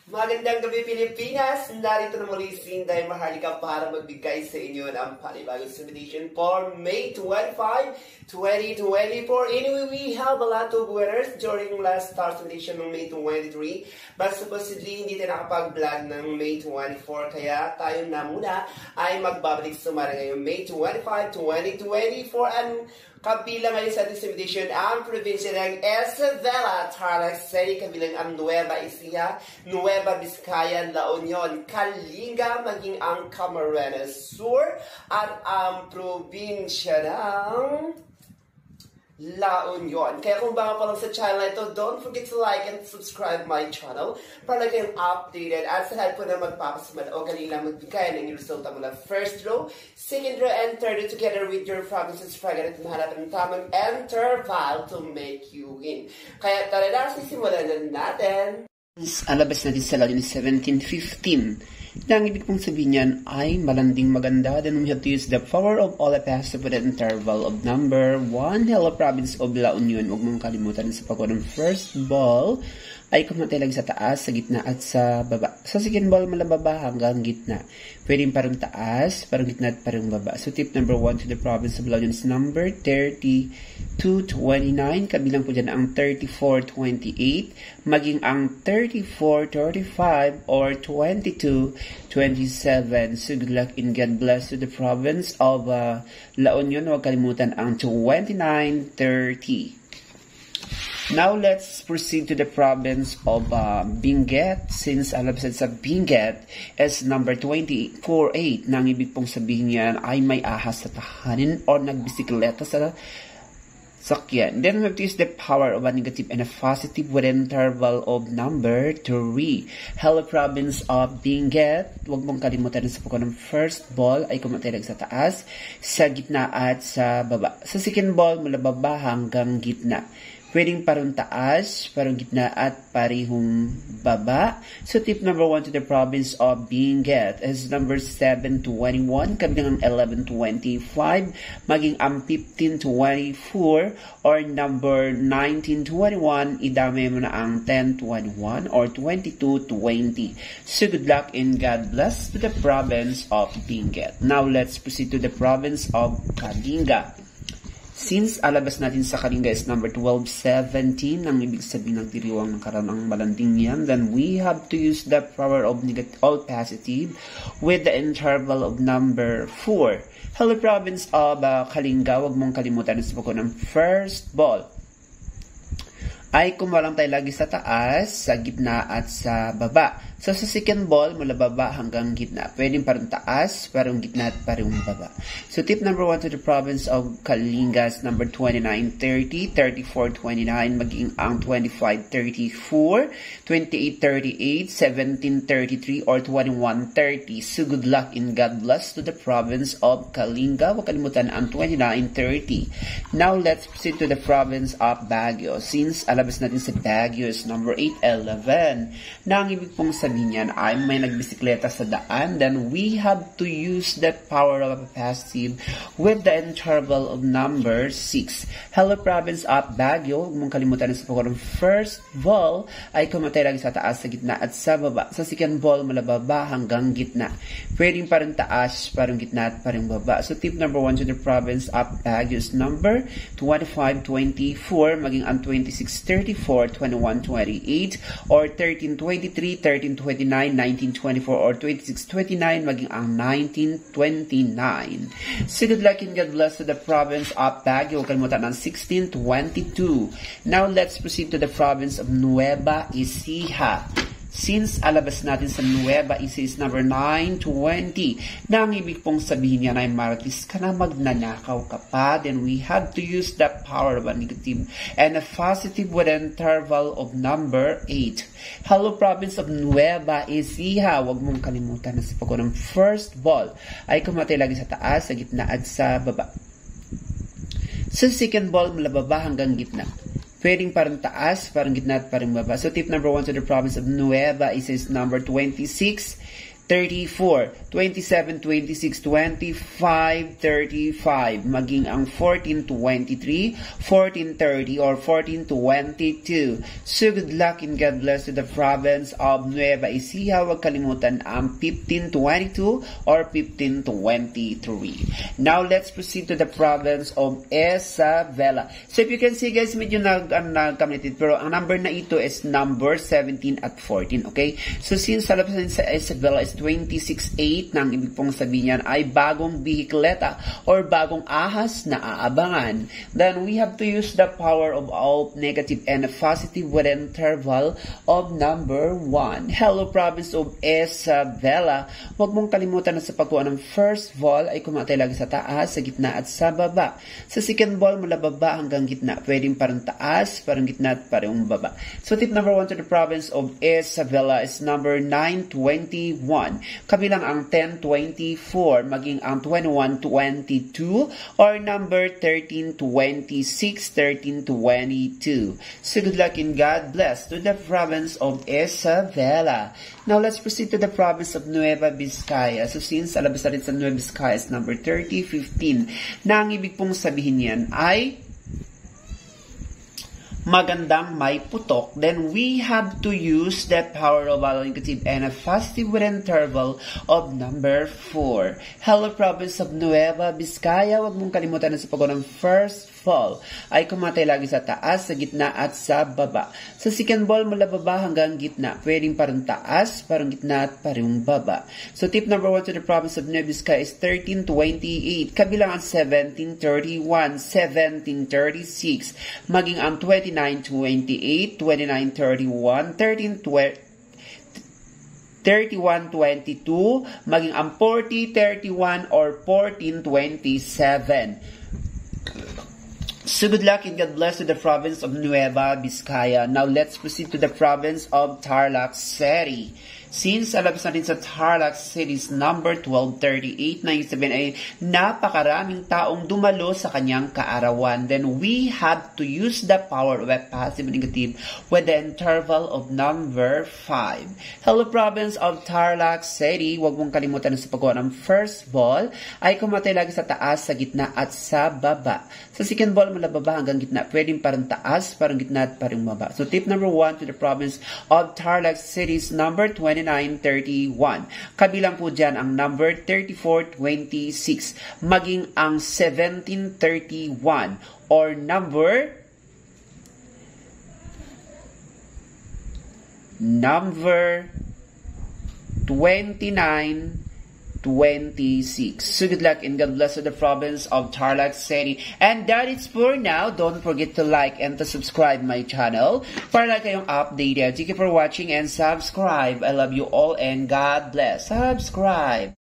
Magandang gabi Pilipinas! Narito na muli si Inday Maharlika para magbigay sa inyo ng panibagong submission for May 25, 2024. Anyway, we have a lot of winners during last star submission ng May 23. But supposedly, hindi tayo nakapag-vlog ng May 24. Kaya tayo na muna ay magbabalik sumara ngayong May 25, 2024. And kabilang ngayon sa ating submission ang probinsya ng Isabela, Tarlac City, kabilang ang Nueva Ecija, Nueva Vizcaya, La Union, Kalinga, maging ang Camarines Sur, at ang probinsya ng La Union. Kaya kung bago pa lang sa channel na ito, don't forget to like and subscribe my channel para lang kayong updated. At sa lahat po na magpapasumad o kanila magbigay ng resulta mula first row, second row, and third row together with your provinces para ganit mahanap ng tamang interval to make you win. Kaya tara na, sisimulan na natin. Alabas natin sa Lodin 1715. Na ang ibig pong sabihin niyan ay malanding maganda. Then we have to use the power of all passive with an interval of number 1. Hello, province of La Union. Huwag mong kalimutan sa pagkuha ng first ball ay kumatilag sa taas, sa gitna at sa baba. Sa second ball, malababa hanggang gitna. Pwedeng parang taas, parang gitna at parang baba. So tip number 1 to the province of La Union is number 3229. Kabilang po dyan ang 3428. Maging ang 3435 or 2227. So good luck and God bless to the province of La Union. Huwag kalimutan ang 2930. Now, let's proceed to the province of Benguet. Since alabas sa Benguet is number 248. Nang ibig pong sabihin niyan ay may ahas sa tahanin o nagbisikleta sa sakyan. Then we have to use the power of a negative and a positive with an interval of number 3. Hello, province of Benguet. Huwag mong kalimutan sa pagkuha ng first ball ay kumatilag sa taas, sa gitna at sa baba. Sa second ball, mula baba hanggang gitna. Pwedeng parang taas, parang gitna at parehong baba. So tip number 1 to the province of Benguet is number 721, kabilang ang 1125, maging ang 1524 or number 1921, idamay mo na ang 1021 or 2220. So good luck and God bless to the province of Benguet. Now let's proceed to the province of Kalinga. Since alabas natin sa Kalinga is number 1217, ang ibig sabihin ng diriwang ng karanang malanding yan, then we have to use the power of negative all positive with the interval of number 4. Hello, province of Kalinga, huwag mong kalimutan sa pagkuha ng first ball ay kumalang tayo lagi sa taas, sa gitna at sa baba. So sa second ball, mula baba hanggang gitna. Pwedeng parang taas, parang gitna at parang baba. So tip number 1 to the province of Kalinga is number 2930, 3429, maging ang 2534, 2838, 1733, or 2130. So good luck and God bless to the province of Kalinga. Huwag kalimutan ang 2930. Now let's proceed to the province of Baguio. Since alabas natin sa Baguio is number 811, na ang ibig pong sabihin niyan ay may nagbisikleta sa daan, then we have to use the power of a passive with the interval of number 6. Hello, province of Baguio. Huwag mong kalimutan sa pagkuha ng first ball ay kumatay lagi sa taas, sa gitna at sa baba. Sa second ball, mula baba hanggang gitna. Pwedeng parang taas, parang gitna at parang baba. So tip number 1 to the province of Baguio is number 2524, maging ang 2634, 2128, or 1323, 1329, 1924, or 2629, maging ang 1929. So good luck and God bless to the province of Baguio. Huwag kalimutan ang 1622. Now let's proceed to the province of Nueva Ecija. Since alabas natin sa Nueva Ecija is number 920, na ang ibig pong sabihin niya ay marites ka na, magnanakaw ka pa, then we have to use the power of a negative and a positive with an interval of number 8. Hello, province of Nueva Ecija. Huwag mong kalimutan na sa pagkuha ng first ball ay kumatay lagi sa taas, sa gitna at sa baba. Sa second ball, mula baba hanggang gitna. Pwedeng parang taas, parang gitna at parang baba. So tip number 1 to the province of Nueva is number 26 34, 27, 26, 25, 35, maging ang 14, 23, 14, 30, or 14, 22. So good luck and God bless to the province of Nueva Ecija. Huwag kalimutan ang 15, 22 or 15, 23. Now let's proceed to the province of Isabela. So if you can see guys, medyo nagkamitit, pero ang number na ito is number 17 at 14, okay? So since salapasan sa Isabela is 26.8, nang ibig pong sabihin yan ay bagong bihikleta or bagong ahas na aabangan. Then we have to use the power of all negative and positive with interval of number 1. Hello province of Isabela. Huwag mong kalimutan na sa pagkuha ng first ball ay kumatay lagi sa taas, sa gitna at sa baba. Sa second ball mula baba hanggang gitna. Pwedeng parang taas, parang gitna at parang baba. So tip number 1 to the province of Isabela is number 921. Kabilang ang 1024, maging ang 2122, or number 1326, 1322. So good luck and God bless to the province of Isabela. Now let's proceed to the province of Nueva Vizcaya. So since alabas na rin sa Nueva Vizcaya is number 3015, na ang ibig pong sabihin yan ay magandang may putok, then we have to use the power of all negative and a positive with interval of number 4. Hello province of Nueva Vizcaya, huwag mong kalimutan na sa pagkuha ng first ball ay kumatay lagi sa taas, sa gitna at sa baba. Sa second ball mula baba hanggang gitna, pwedeng parang taas, parang gitna at parang baba. So tip number 1 to the province of Nueva Vizcaya is 1328, kabilang ang 1731, 1736, maging ang 2928, 2931, 3122, maging ang 4031 or 1427. So good luck and God bless to the province of Nueva Vizcaya. Now let's proceed to the province of Tarlac City. Since alabas natin sa Tarlac City's number 123897 ay napakaraming taong dumalo sa kanyang kaarawan, then we have to use the power of a positive and negative with the interval of number 5. Hello province of Tarlac City, huwag mong kalimutan na sa pagkuha ng first ball ay kumatay lagi sa taas, sa gitna at sa baba. Sa second ball mula baba hanggang gitna, pwedeng parang taas, parang gitna at parang baba. So tip number 1 to the province of Tarlac City's number 2931. Kabilang po dyan ang number 3426, maging ang 1731 or number 2926. So good luck and God bless to the province of Tarlac City. And that is for now. Don't forget to like and to subscribe my channel para lang kayong updated. Thank you for watching and subscribe. I love you all and God bless. Subscribe.